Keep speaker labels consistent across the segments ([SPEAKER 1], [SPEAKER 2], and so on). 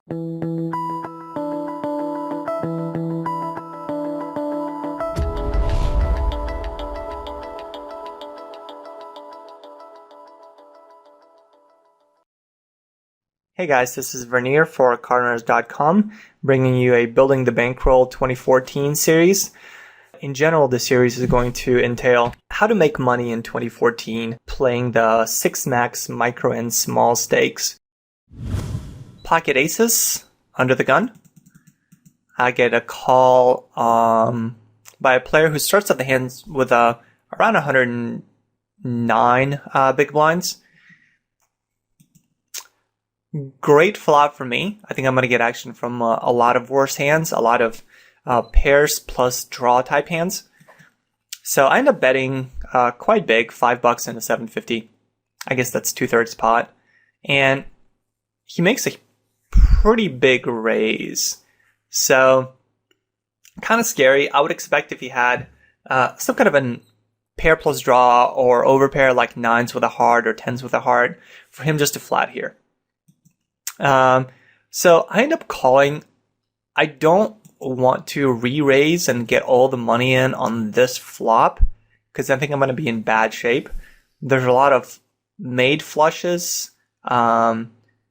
[SPEAKER 1] Hey guys, this is Verneer for cardrunners.com, bringing you a Building the Bankroll 2014 series. In general, this series is going to entail how to make money in 2014 playing the 6 max micro and small stakes. Pocket aces under the gun. I get a call by a player who starts at the hands with around 109 big blinds. Great flop for me. I think I'm going to get action from a lot of worse hands, a lot of pairs plus draw type hands. So I end up betting quite big, $5 into 750. I guess that's 2/3 pot. And he makes a pretty big raise. So kind of scary. I would expect if he had some kind of a pair plus draw or overpair like 9s with a heart or 10s with a heart for him just to flat here. So I end up calling. I don't want to re-raise and get all the money in on this flop because I think I'm going to be in bad shape. There's a lot of made flushes,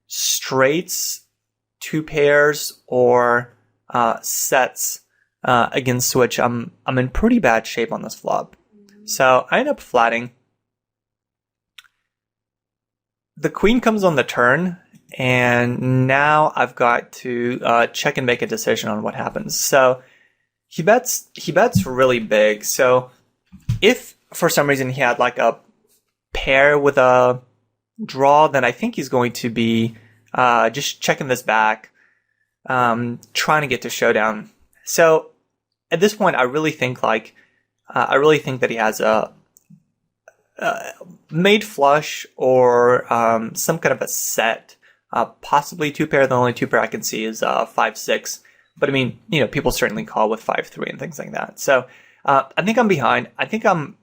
[SPEAKER 1] straights, 2 pairs, or sets against which I'm in pretty bad shape on this flop. So I end up flatting. The queen comes on the turn. And now I've got to check and make a decision on what happens. So he bets really big. So if for some reason he had like a pair with a draw, then I think he's going to be just checking this back, trying to get to showdown. So at this point, I really think that he has a made flush or some kind of a set. Possibly 2 pair. The only 2 pair I can see is 5-6. But I mean, people certainly call with 5-3 and things like that. So I think I'm behind. I think I'm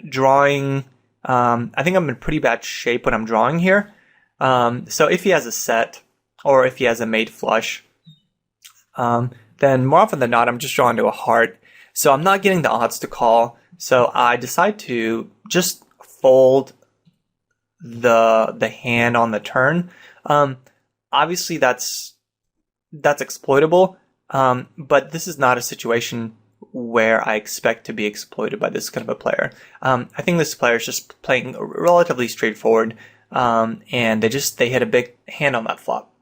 [SPEAKER 1] drawing. I think I'm in pretty bad shape when I'm drawing here. So if he has a set or if he has a made flush, then more often than not, I'm just drawing to a heart. So I'm not getting the odds to call. So I decide to just fold the hand on the turn. Obviously that's exploitable, but this is not a situation where I expect to be exploited by this kind of a player. I think this player is just playing relatively straightforward, and they hit a big hand on that flop.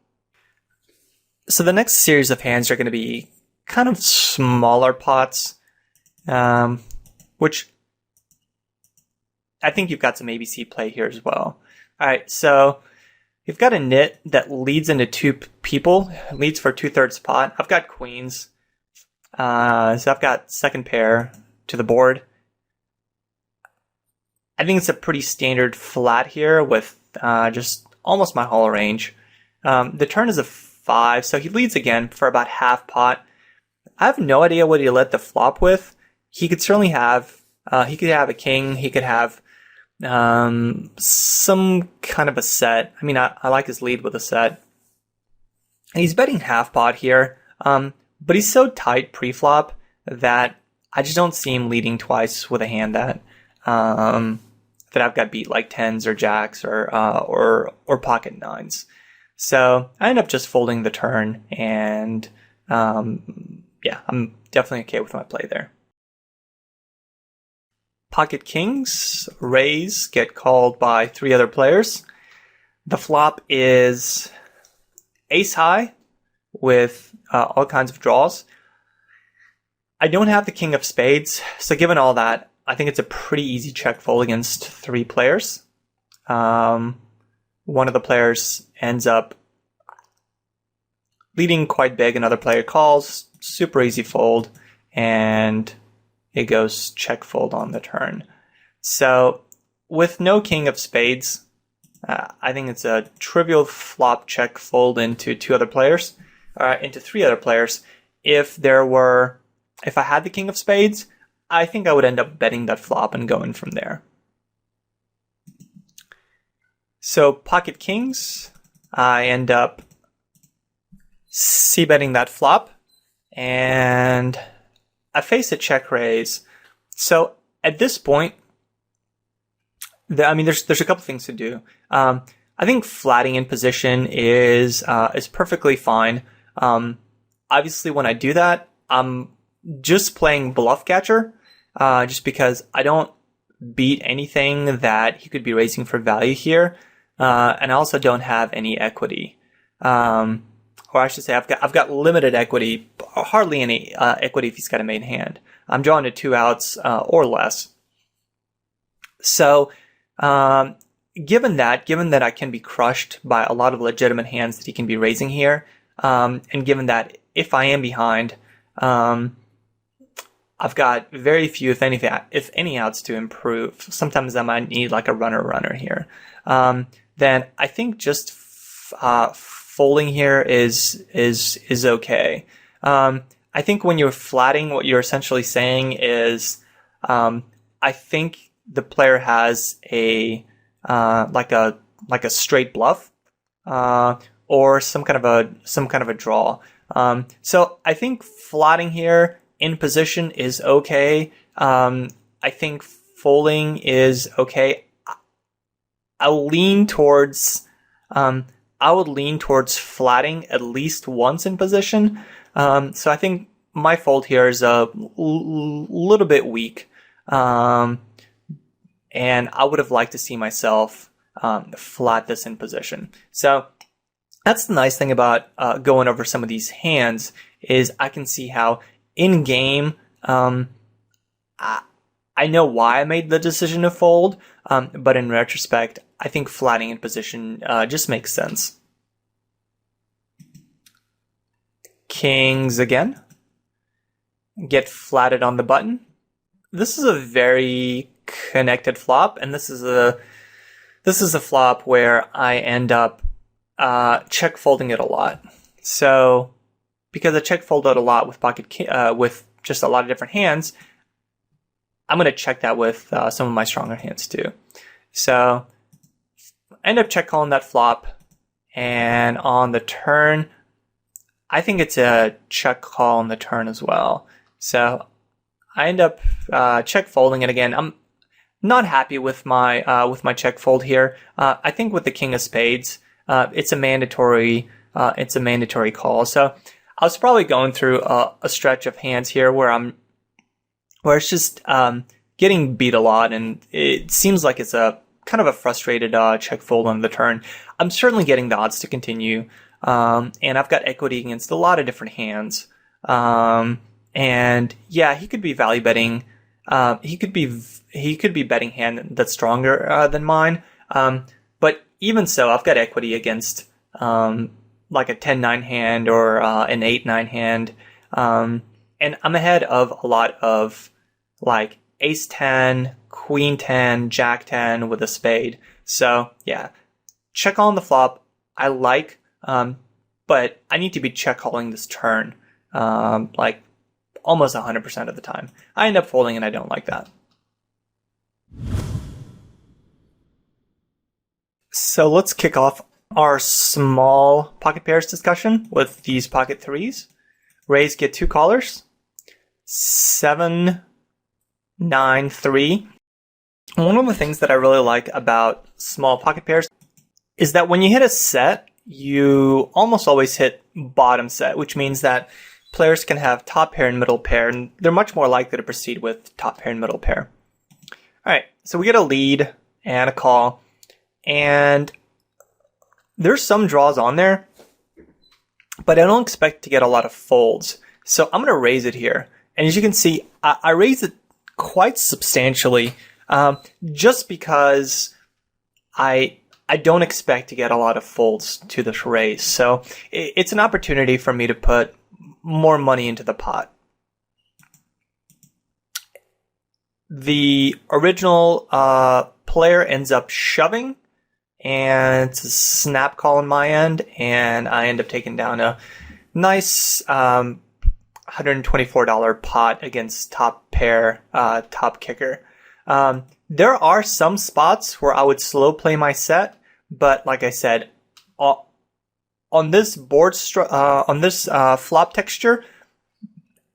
[SPEAKER 1] So the next series of hands are going to be kind of smaller pots, which I think you've got some ABC play here as well. All right, so you've got a nit that leads into 2 people, leads for 2/3 pot. I've got queens, so I've got second pair to the board. I think it's a pretty standard flat here with just almost my whole range. The turn is a 5, so he leads again for about half pot. I have no idea what he led the flop with. He could certainly have, he could have a king, he could have some kind of a set. I mean, I like his lead with a set. And he's betting half pot here, but he's so tight pre-flop that I just don't see him leading twice with a hand that I've got beat like 10s or jacks or pocket 9s. So I end up just folding the turn, and yeah, I'm definitely okay with my play there. Pocket kings raise, get called by 3 other players. The flop is ace high with all kinds of draws. I don't have the king of spades, so given all that, I think it's a pretty easy check fold against 3 players. One of the players ends up leading quite big, another player calls, super easy fold, and it goes check fold on the turn. So with no king of spades, I think it's a trivial flop check fold into 3 other players. If I had the king of spades, I think I would end up betting that flop and going from there. So pocket kings, I end up c-betting that flop, and I face a check raise. So at this point, there's a couple things to do. I think flatting in position is perfectly fine. Obviously, when I do that, I'm just playing bluff catcher, just because I don't beat anything that he could be raising for value here, and I also don't have any equity. Or I should say, I've got limited equity, hardly any equity if he's got a main hand. I'm drawing to 2 outs or less. So, given that I can be crushed by a lot of legitimate hands that he can be raising here, and given that if I am behind, I've got very few, if any outs to improve. Sometimes I might need like a runner here. Then I think just folding here is okay. I think when you're flatting, what you're essentially saying is, I think the player has a like a straight bluff, or some kind of a draw. So I think flatting here in position is okay. I think folding is okay. I would lean towards flatting at least once in position. So I think my fold here is a little bit weak. And I would have liked to see myself flat this in position. So that's the nice thing about going over some of these hands, is I can see how in game, I know why I made the decision to fold, but in retrospect, I think flatting in position just makes sense. Kings again. Get flatted on the button. This is a very connected flop, and this is a flop where I end up check folding it a lot. So because I check fold out a lot with with just a lot of different hands, I'm going to check that with some of my stronger hands too. So I end up check calling that flop, and on the turn, I think it's a check call on the turn as well. So I end up check folding it again. I'm not happy with my check fold here. I think with the king of spades, it's a mandatory call. So I was probably going through a stretch of hands here where it's just getting beat a lot, and it seems like it's a kind of a frustrated check fold on the turn. I'm certainly getting the odds to continue, and I've got equity against a lot of different hands. And yeah, he could be value betting. He could be betting hand that's stronger than mine. But even so, I've got equity against like a 10-9 hand or an 8-9 hand, and I'm ahead of a lot of like ace 10, queen 10, jack 10 with a spade. So yeah, check on the flop I like, but I need to be check calling this turn like almost 100% of the time. I end up folding, and I don't like that. So let's kick off our small pocket pairs discussion with these pocket threes. Raise, get 2 callers. 7, 9, 3. One of the things that I really like about small pocket pairs is that when you hit a set, you almost always hit bottom set, which means that players can have top pair and middle pair, and they're much more likely to proceed with top pair and middle pair. All right, so we get a lead and a call, and there's some draws on there, but I don't expect to get a lot of folds. So I'm going to raise it here. And as you can see, I raise it quite substantially, just because I don't expect to get a lot of folds to this raise. So it's an opportunity for me to put more money into the pot. The original player ends up shoving, and it's a snap call on my end, and I end up taking down a nice $124 pot against top pair, top kicker. There are some spots where I would slow play my set, but like I said, on this flop texture,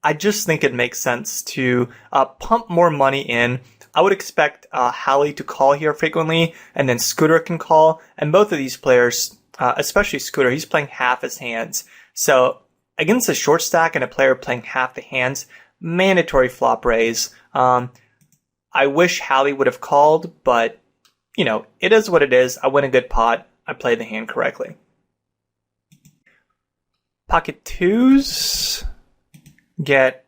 [SPEAKER 1] I just think it makes sense to pump more money in. I would expect Hallie to call here frequently, and then Scooter can call. And both of these players, especially Scooter, he's playing half his hands. So against a short stack and a player playing half the hands, mandatory flop raise. I wish Hallie would have called, but you know, it is what it is. I win a good pot. I played the hand correctly. Pocket twos get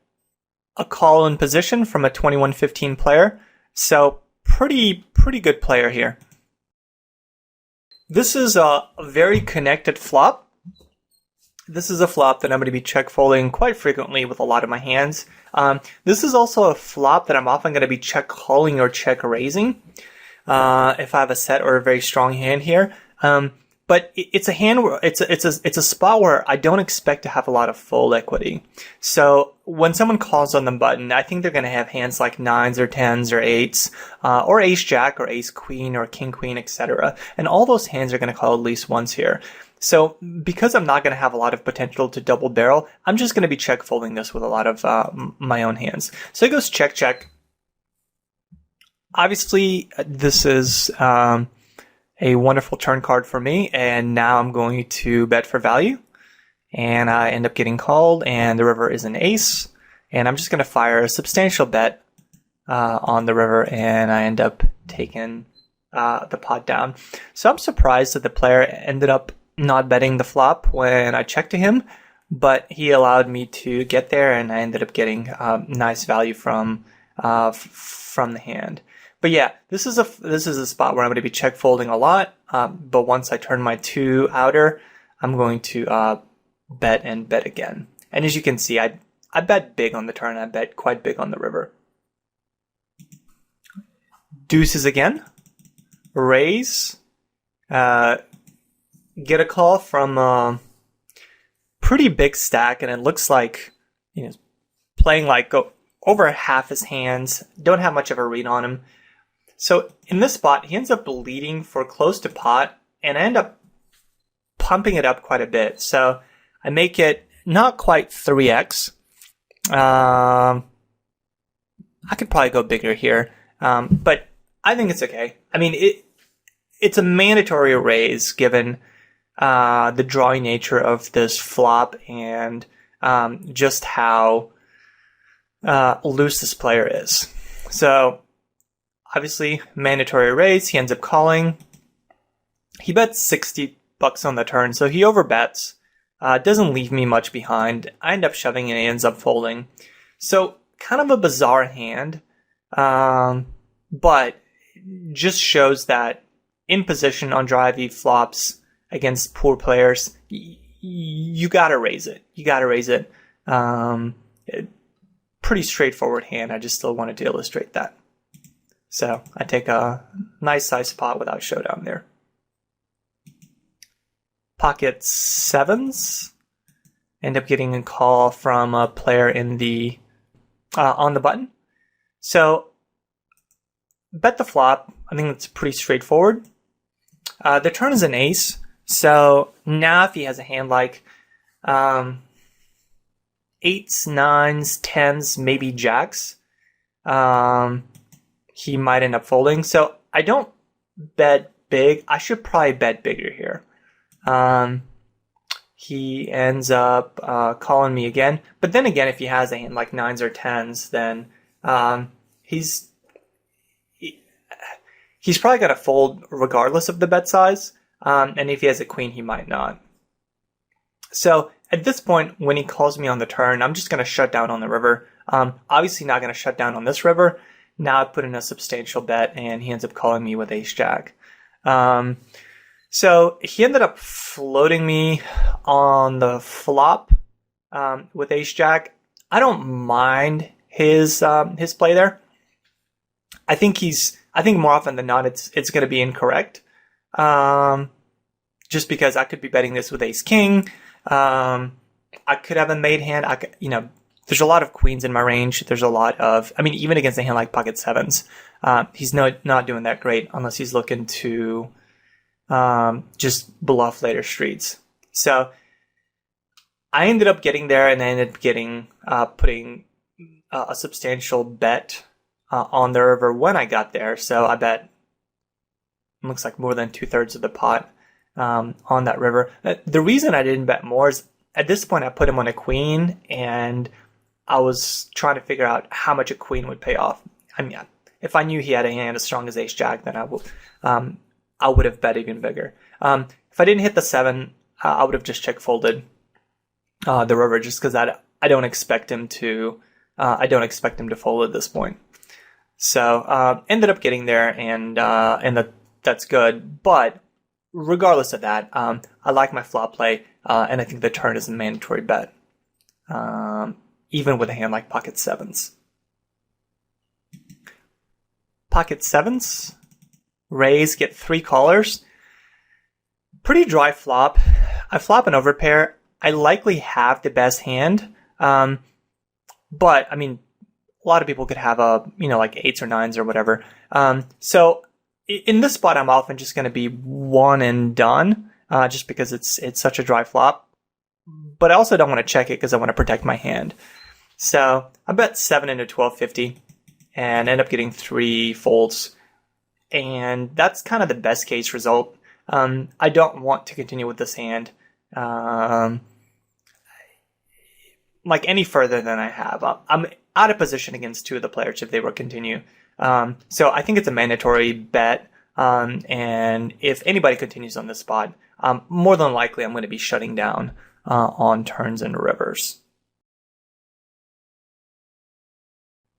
[SPEAKER 1] a call in position from a 21-15 player. So pretty good player here. This is a very connected flop. This is a flop that I'm going to be check folding quite frequently with a lot of my hands. This is also a flop that I'm often going to be check calling or check raising if I have a set or a very strong hand here. But it's a hand where it's a spot where I don't expect to have a lot of fold equity. So when someone calls on the button, I think they're going to have hands like 9s or 10s or 8s, or ace jack or ace queen or king queen, etc. And all those hands are going to call at least once here. So because I'm not going to have a lot of potential to double barrel, I'm just going to be check folding this with a lot of my own hands. So it goes check check. Obviously, this is a wonderful turn card for me, and now I'm going to bet for value, and I end up getting called, and the river is an ace, and I'm just going to fire a substantial bet on the river, and I end up taking the pot down. So I'm surprised that the player ended up not betting the flop when I checked to him, but he allowed me to get there, and I ended up getting nice value from the hand. But yeah, this is a spot where I'm going to be check folding a lot. But once I turn my 2 outer, I'm going to bet and bet again. And as you can see, I bet big on the turn. I bet quite big on the river. Deuces again. Raise. Get a call from a pretty big stack, and it looks like, you know, playing like over half his hands. Don't have much of a read on him. So in this spot, he ends up leading for close to pot, and I end up pumping it up quite a bit. So I make it not quite 3x. I could probably go bigger here, but I think it's okay. I mean, it's a mandatory raise given the drawing nature of this flop and just how loose this player is. So obviously, mandatory raise. He ends up calling. He bets $60 on the turn, so he overbets. Doesn't leave me much behind. I end up shoving and he ends up folding. So kind of a bizarre hand, but just shows that in position on drive flops against poor players, you gotta raise it. You gotta raise it. Pretty straightforward hand. I just still wanted to illustrate that. So I take a nice size pot without showdown there. Pocket sevens. End up getting a call from a player in the on the button. So bet the flop. I think it's pretty straightforward. The turn is an ace. So now if he has a hand like 8s, 9s, 10s, maybe jacks, he might end up folding. So I don't bet big. I should probably bet bigger here. He ends up calling me again. But then again, if he has a hand like 9s or 10s, then he's probably going to fold regardless of the bet size. And if he has a queen, he might not. So at this point, when he calls me on the turn, I'm just going to shut down on the river. Obviously not going to shut down on this river. Now I put in a substantial bet, and he ends up calling me with ace jack. So he ended up floating me on the flop with ace jack. I don't mind his play there. I think more often than not it's going to be incorrect. Just because I could be betting this with ace king. I could have a made hand. There's a lot of queens in my range. There's a lot of, even against a hand like pocket sevens, he's not doing that great unless he's looking to just bluff later streets. So I ended up getting there, and I ended up getting putting a substantial bet on the river when I got there. So I bet, looks like more than 2/3 of the pot on that river. The reason I didn't bet more is at this point I put him on a queen, and I was trying to figure out how much a queen would pay off. I mean, if I knew he had a hand as strong as ace jack, then I would have bet even bigger. If I didn't hit the 7, I would have just check folded the river, just because I don't expect him to fold at this point. So ended up getting there, and that's good. But regardless of that, I like my flop play, and I think the turn is a mandatory bet, even with a hand like pocket 7s. Pocket 7s, raise, get 3 callers. Pretty dry flop. I flop an overpair. I likely have the best hand, but I mean, a lot of people could have like 8s or 9s or whatever. So in this spot, I'm often just going to be one and done, just because it's such a dry flop. But I also don't want to check it because I want to protect my hand. So I bet 7 into 1250 and end up getting 3 folds. And that's kind of the best case result. I don't want to continue with this hand like any further than I have. I'm out of position against 2 of the players if they were to continue. So I think it's a mandatory bet. And if anybody continues on this spot, more than likely I'm going to be shutting down on turns and rivers.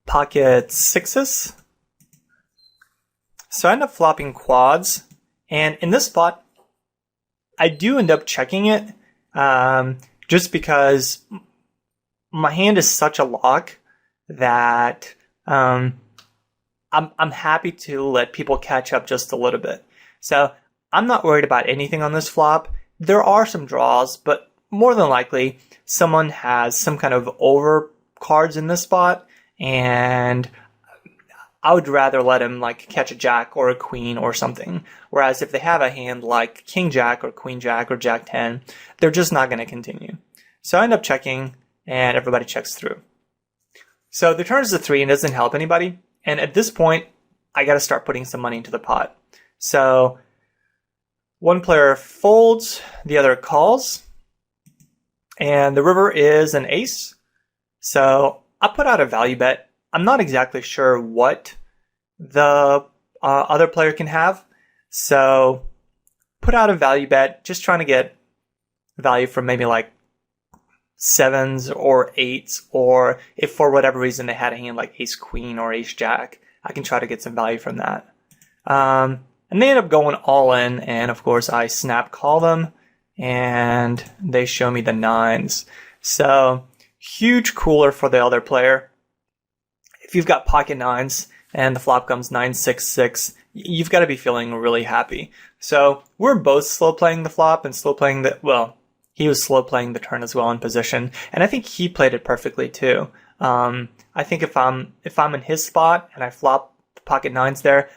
[SPEAKER 1] Pocket 6s. So I end up flopping quads, and in this spot, I do end up checking it, just because my hand is such a lock that I'm happy to let people catch up just a little bit. So I'm not worried about anything on this flop. There are some draws, but more than likely someone has some kind of over cards in this spot, and I would rather let him like catch a jack or a queen or something. Whereas if they have a hand like king jack or queen jack or jack 10, they're just not going to continue. So I end up checking, and everybody checks through. So the turn is a 3 and doesn't help anybody. And at this point, I got to start putting some money into the pot. So one player folds, the other calls, and the river is an ace. So I put out a value bet. I'm not exactly sure what the other player can have. So put out a value bet, just trying to get value from maybe like 7s or 8s, or if for whatever reason they had a hand like ace queen or ace jack, I can try to get some value from that. And they end up going all in, and of course I snap call them, and they show me the 9s. So huge cooler for the other player. If you've got pocket 9s and the flop comes 9-6-6, you've got to be feeling really happy. So we're both slow playing the flop and slow playing he was slow playing the turn as well in position, and I think he played it perfectly too. I think if I'm in his spot and I flop the pocket 9s there,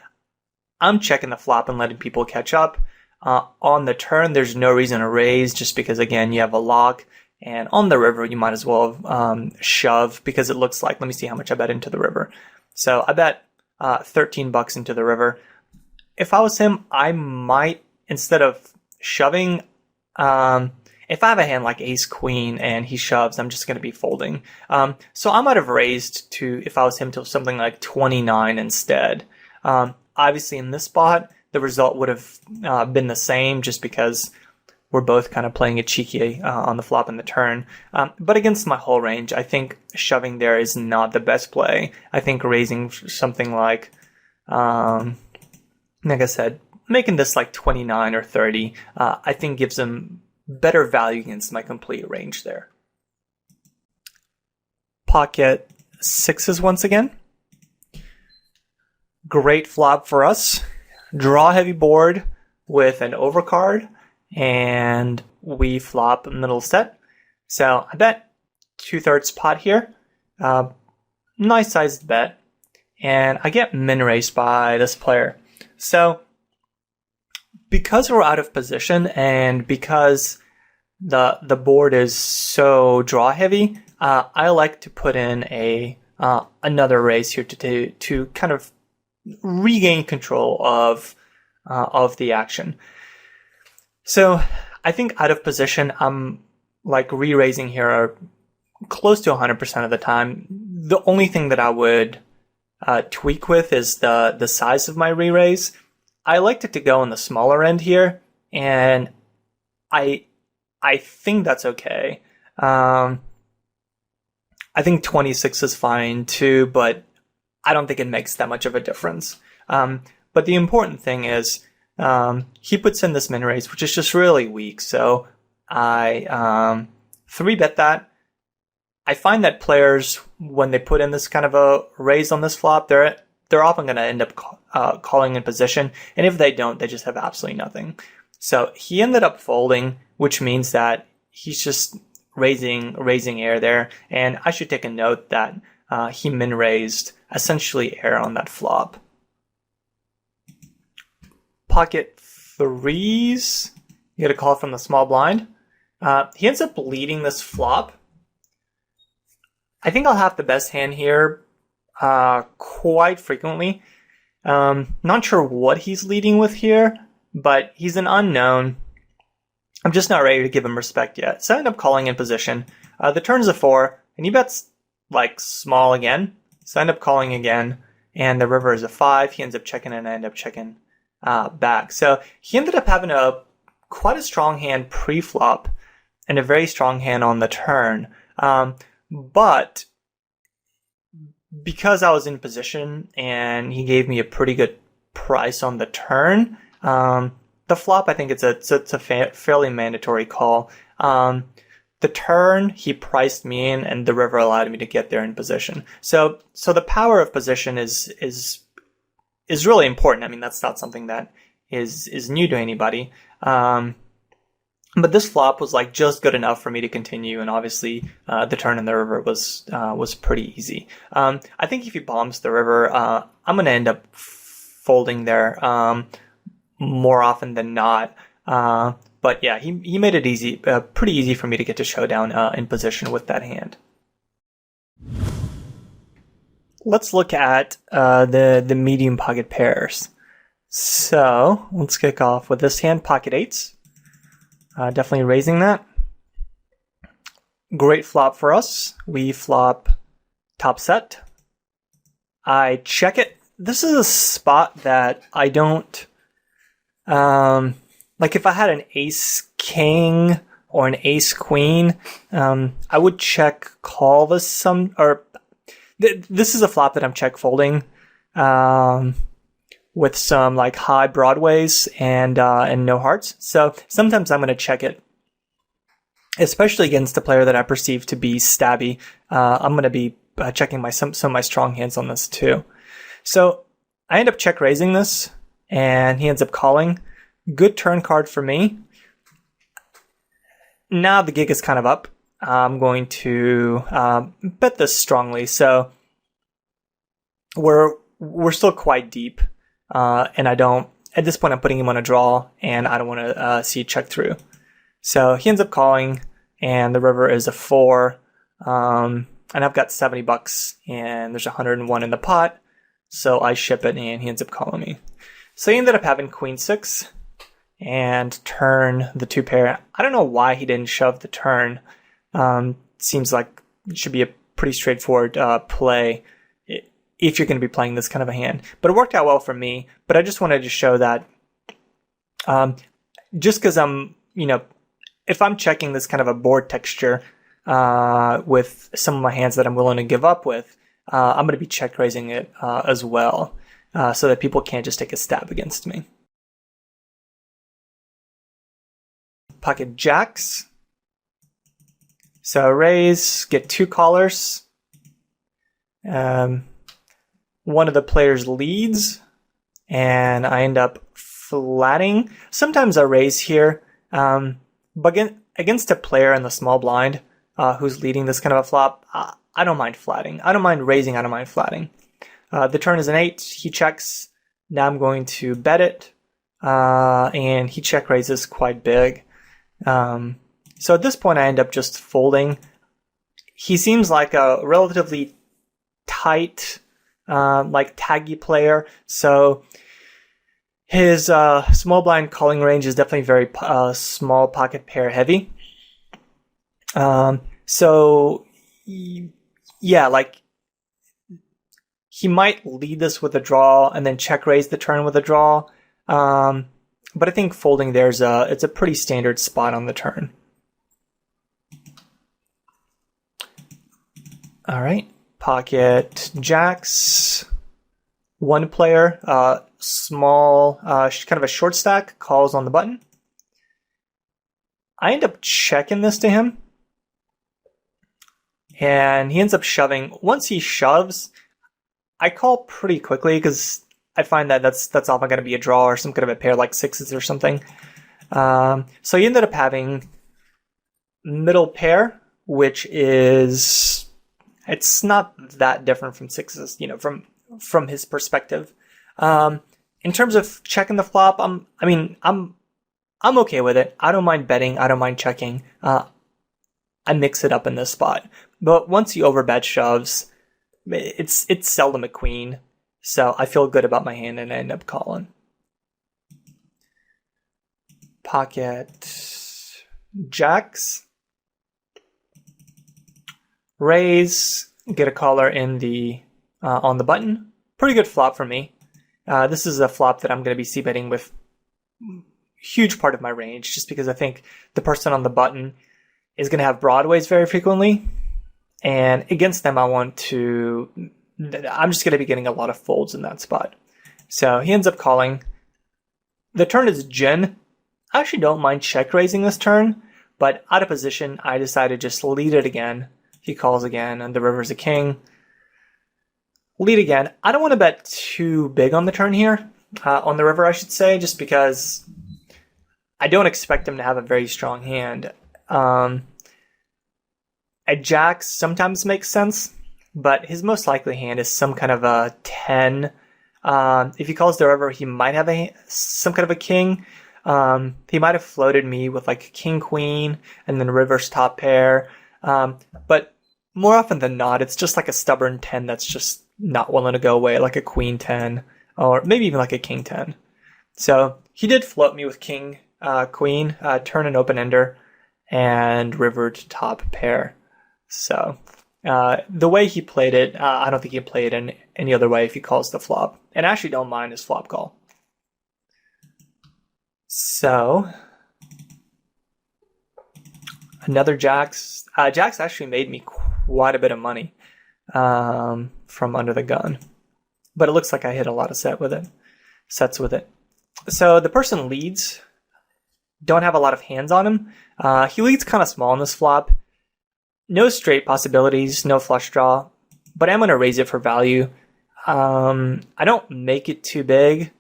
[SPEAKER 1] I'm checking the flop and letting people catch up. On the turn, there's no reason to raise, just because again you have a lock, and on the river you might as well shove, because it looks like, let me see how much I bet into the river. So I bet $13 into the river. If I was him, I might, instead of shoving, if I have a hand like ace queen and he shoves, I'm just going to be folding. So I might have raised to, if I was him, to something like 29 instead. Obviously in this spot, the result would have been the same, just because we're both kind of playing it cheeky on the flop and the turn. But against my whole range, I think shoving there is not the best play. I think raising something like I said, making this like 29 or 30, I think gives them better value against my complete range there. Pocket 6s once again. Great flop for us. Draw heavy board with an overcard, and we flop middle set. So I bet 2/3 pot here. Nice sized bet. And I get min raised by this player. So because we're out of position, and because the board is so draw heavy, I like to put in another raise here to kind of regain control of the action. So I think out of position, I'm like re-raising here close to 100% of the time. The only thing that I would tweak with is the size of my re-raise. I liked it to go on the smaller end here, and I think that's okay. I think 26 is fine too, but I don't think it makes that much of a difference. But the important thing is he puts in this min raise, which is just really weak. So I 3-bet that. I find that players, when they put in this kind of a raise on this flop, they're often going to end up calling in position. And if they don't, they just have absolutely nothing. So he ended up folding, which means that he's just raising air there. And I should take a note that he min raised essentially air on that flop. Pocket threes. You get a call from the small blind. He ends up leading this flop. I think I'll have the best hand here quite frequently. Not sure what he's leading with here, but he's an unknown. I'm just not ready to give him respect yet. So I end up calling in position. The turn's a 4, and he bets like small again. So I end up calling again, and the river is a 5. He ends up checking, and I end up checking back. So he ended up having quite a strong hand pre-flop and a very strong hand on the turn. But because I was in position and he gave me a pretty good price on the turn, the flop, I think it's a fairly mandatory call. The turn, he priced me in, and the river allowed me to get there in position. So the power of position is really important. I mean, that's not something that is new to anybody. But this flop was like just good enough for me to continue, and obviously the turn in the river was pretty easy. I think if he bombs the river, I'm gonna end up folding there more often than not. But yeah, he made it easy, pretty easy for me to get to showdown in position with that hand. Let's look at the medium pocket pairs. So let's kick off with this hand, pocket eights. Definitely raising that. Great flop for us. We flop top set. I check it. This is a spot that I don't, like if I had an ace king or an ace queen, I would check call this this is a flop that I'm check folding, with some like high broadways and no hearts. So sometimes I'm going to check it, especially against a player that I perceive to be stabby. I'm going to be checking some of my strong hands on this too. So I end up check raising this, and he ends up calling. Good turn card for me. Now the gig is kind of up. I'm going to bet this strongly. So we're still quite deep. And at this point, I'm putting him on a draw, and I don't want to see it check through. So he ends up calling, and the river is a 4. And I've got $70, and there's 101 in the pot. So I ship it, and he ends up calling me. So he ended up having queen 6 and turn the 2 pair. I don't know why he didn't shove the turn. Seems like it should be a pretty straightforward play if you're going to be playing this kind of a hand. But it worked out well for me. But I just wanted to show that just because if I'm checking this kind of a board texture with some of my hands that I'm willing to give up with, I'm going to be check raising it as well, so that people can't just take a stab against me. Pocket jacks. So raise, get 2 callers. One of the players leads, and I end up flatting. Sometimes I raise here, but against a player in the small blind who's leading this kind of a flop, I don't mind flatting. I don't mind raising, I don't mind flatting. The turn is an 8, he checks. Now I'm going to bet it, and he check raises quite big. So at this point, I end up just folding. He seems like a relatively tight, like taggy player. So his small blind calling range is definitely very small pocket pair heavy. So yeah, like he might lead this with a draw and then check raise the turn with a draw. But I think folding it's a pretty standard spot on the turn. All right, pocket jacks. One player, small, kind of a short stack, calls on the button. I end up checking this to him, and he ends up shoving. Once he shoves, I call pretty quickly because I find that that's often going to be a draw or some kind of a pair like sixes or something. So he ended up having middle pair, which is, it's not that different from sixes, you know, from his perspective. In terms of checking the flop, I'm okay with it. I don't mind betting. I don't mind checking. I mix it up in this spot. But once he overbet shoves, it's seldom a queen. So I feel good about my hand and I end up calling. Pocket jacks. Raise, get a caller in the on the button. Pretty good flop for me. This is a flop that I'm going to be c-betting with huge part of my range, just because I think the person on the button is going to have broadways very frequently, and against them I'm just going to be getting a lot of folds in that spot. So he ends up calling. The turn is gin. I actually don't mind check raising this turn, but out of position I decide to just lead it again. He calls again, and the river's a king. Lead again. I don't want to bet too big on the turn here, on the river, I should say, just because I don't expect him to have a very strong hand. A jack sometimes makes sense, but his most likely hand is some kind of a 10. If he calls the river, he might have some kind of a king. He might have floated me with like king, queen, and then river's top pair. But more often than not, it's just like a stubborn 10 that's just not willing to go away, like a queen 10, or maybe even like a king 10. So he did float me with king, queen, turn and open ender, and river to top pair. So the way he played it, I don't think he played it in any other way if he calls the flop. And I actually don't mind his flop call. So another jacks. Jacks actually made me quite a bit of money from under the gun, but it looks like I hit a lot of sets with it. So the person leads, don't have a lot of hands on him. He leads kind of small on this flop. No straight possibilities, no flush draw, but I'm going to raise it for value. I don't make it too big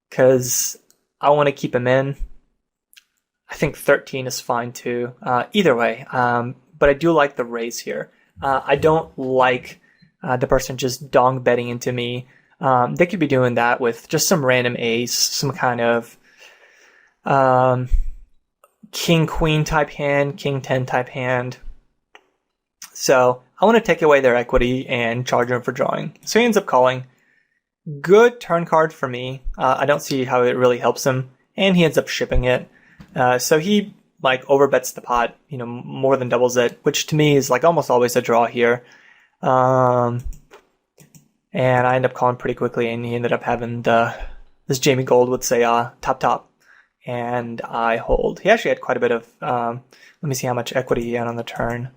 [SPEAKER 1] because I want to keep him in. I think 13 is fine too. Either way, but I do like the raise here. I don't like the person just dong betting into me. They could be doing that with just some random ace, some kind of king queen type hand, king 10 type hand. So I want to take away their equity and charge them for drawing. So he ends up calling. Good turn card for me. I don't see how it really helps him, and he ends up shipping it. So he like overbets the pot, more than doubles it, which to me is like almost always a draw here. And I end up calling pretty quickly, and he ended up having this Jamie Gold would say top, and I hold. He actually had quite a bit of. Let me see how much equity he had on the turn.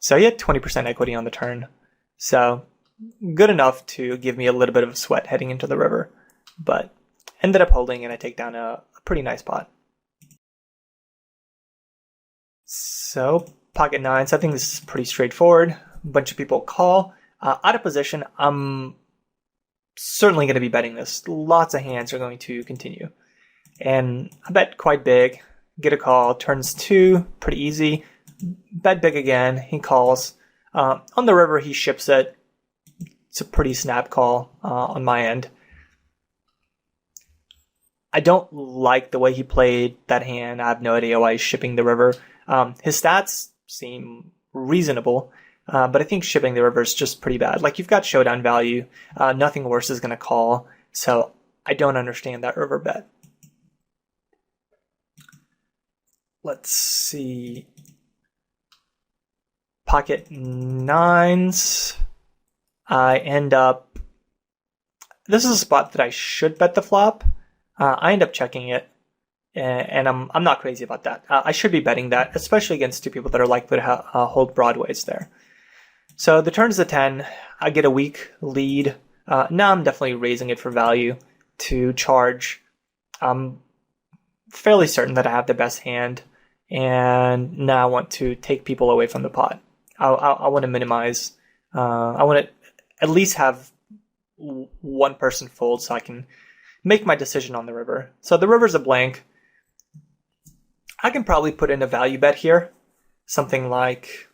[SPEAKER 1] So he had 20% equity on the turn. So good enough to give me a little bit of a sweat heading into the river, but ended up holding, and I take down a pretty nice pot. So pocket nines, I think this is pretty straightforward. A bunch of people call. Out of position, I'm certainly going to be betting this. Lots of hands are going to continue. And I bet quite big. Get a call, turns 2, pretty easy. Bet big again, he calls. On the river, he ships it. It's a pretty snap call on my end. I don't like the way he played that hand. I have no idea why he's shipping the river. His stats seem reasonable, but I think shipping the river is just pretty bad. Like, you've got showdown value. Nothing worse is going to call. So I don't understand that river bet. Let's see. Pocket nines. I end up... This is a spot that I should bet the flop. I end up checking it, and I'm not crazy about that. I should be betting that, especially against two people that are likely to hold broadways there. So the turn's the 10. I get a weak lead. Now I'm definitely raising it for value to charge. I'm fairly certain that I have the best hand, and now I want to take people away from the pot. I want to minimize. I want to at least have one person fold so I can make my decision on the river. So the river's a blank. I can probably put in a value bet here. Something like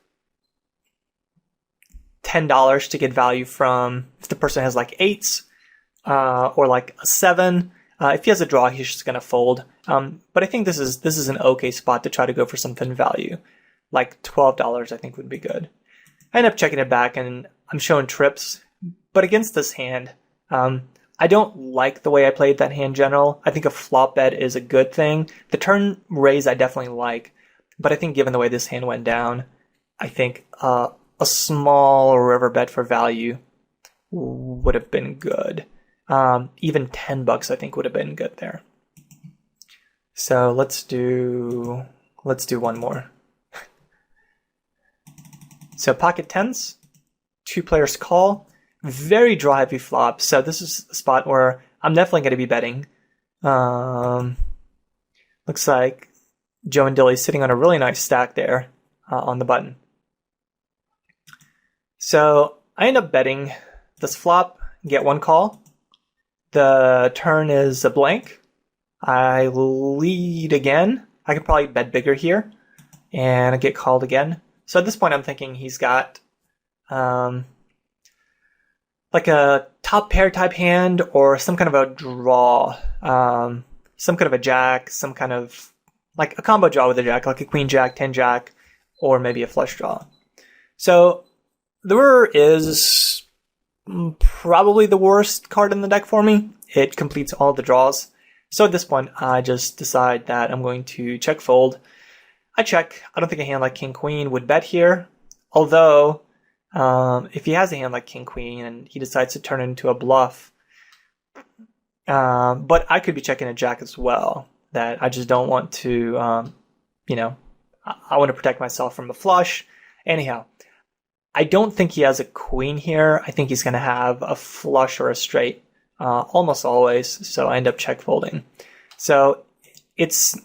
[SPEAKER 1] $10 to get value from if the person has like eights or like a 7. If he has a draw, he's just going to fold. But I think this is an okay spot to try to go for something value. Like $12 I think would be good. I end up checking it back and I'm showing trips. But against this hand, I don't like the way I played that hand general. I think a flop bet is a good thing. The turn raise I definitely like, but I think given the way this hand went down, I think a small river bet for value would have been good. Even $10 I think would have been good there. So let's do one more. So pocket tens, 2 players call. Very draw heavy flop, so this is a spot where I'm definitely going to be betting. Looks like Joe and Dilly's sitting on a really nice stack there on the button. So I end up betting this flop, get 1 call. The turn is a blank. I lead again. I could probably bet bigger here and I get called again. So at this point I'm thinking he's got like a top pair type hand or some kind of a draw, some kind of a jack, some kind of like a combo draw with a jack, like a queen jack, 10 jack, or maybe a flush draw. So the river is probably the worst card in the deck for me. It completes all the draws. So at this point, I just decide that I'm going to check fold. I check. I don't think a hand like king queen would bet here, although if he has a hand like king queen and he decides to turn it into a bluff, but I could be checking a jack as well. That I just don't want to, I want to protect myself from a flush. Anyhow, I don't think he has a queen here. I think he's going to have a flush or a straight almost always. So I end up check folding. So it's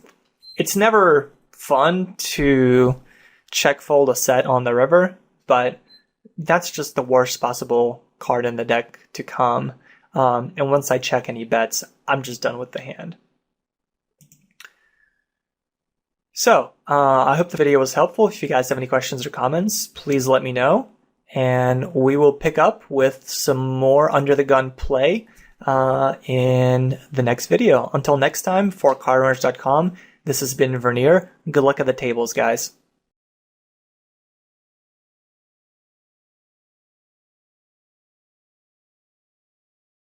[SPEAKER 1] never fun to check fold a set on the river, but that's just the worst possible card in the deck to come. And once I check any bets, I'm just done with the hand. So I hope the video was helpful. If you guys have any questions or comments, please let me know. And we will pick up with some more under the gun play in the next video. Until next time, for cardrunners.com, this has been Verneer. Good luck at the tables, guys.